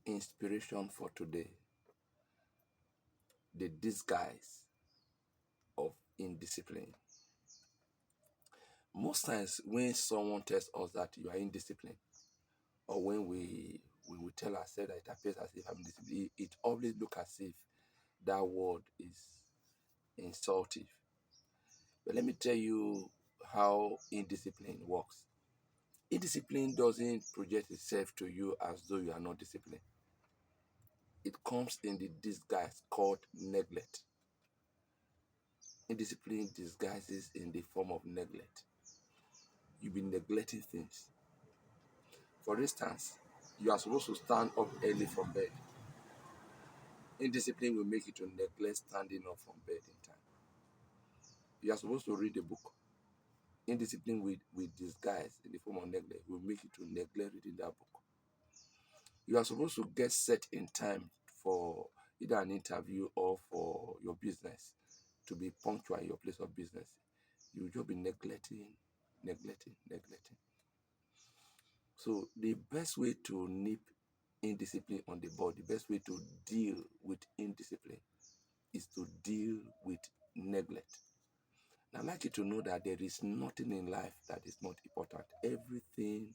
Inspiration for today: the disguise of indiscipline. Most times, when someone tells us that you are indisciplined, or when we tell ourselves that it appears as if I'm disciplined, it always looks as if that word is insultive. But let me tell you how indiscipline works. Indiscipline doesn't project itself to you as though you are not disciplined. It comes in the disguise called neglect. Indiscipline disguises in the form of neglect. You've been neglecting things. For instance, you are supposed to stand up early from bed. Indiscipline will make you to neglect standing up from bed in time. You are supposed to read a book. Indiscipline with disguise in the form of neglect will make you to neglect reading that book. You are supposed to get set in time for either an interview or for your business, to be punctual in your place of business. You will just be neglecting. So the best way to nip indiscipline on the body, the best way to deal with indiscipline is to deal with neglect. Now, I'd like you to know that there is nothing in life that is not important. Everything,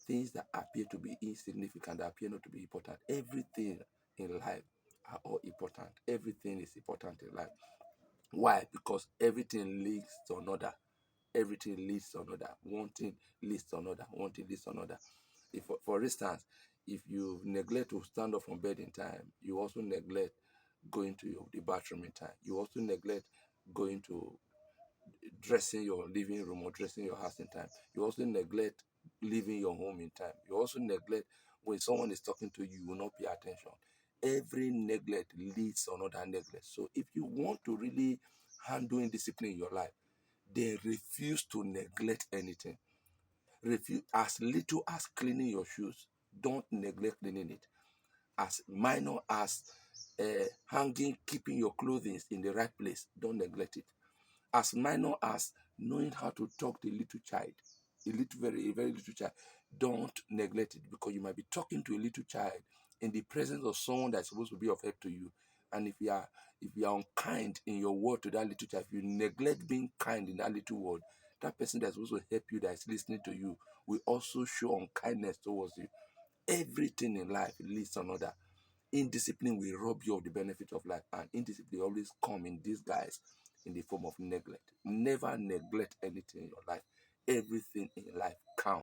things that appear to be insignificant, that appear not to be important, everything in life are all important. Everything is important in life. Why? Because everything leads to another. Everything leads to another. One thing leads to another. One thing leads to another. If, for instance, if you neglect to stand up from bed in time, you also neglect going to the bathroom in time. You also neglect going to dressing your living room or dressing your house in time. You also neglect leaving your home in time. You also neglect when someone is talking to you, you will not pay attention. Every neglect leads to another neglect. So if you want to really handle indiscipline in your life, then refuse to neglect anything. Refuse as little as cleaning your shoes. Don't neglect cleaning it. As minor as hanging, keeping your clothing in the right place. Don't neglect it. As minor as knowing how to talk to a little child, a very little child. Don't neglect it, because you might be talking to a little child in the presence of someone that's supposed to be of help to you. And if you are unkind in your word to that little child, if you neglect being kind in that little word, that person that's supposed to help you, that is listening to you, will also show unkindness towards you. Everything in life leads to another. Indiscipline will rob you of the benefit of life, and indiscipline always come in disguise in the form of neglect. Never neglect anything in your life. Everything in life counts.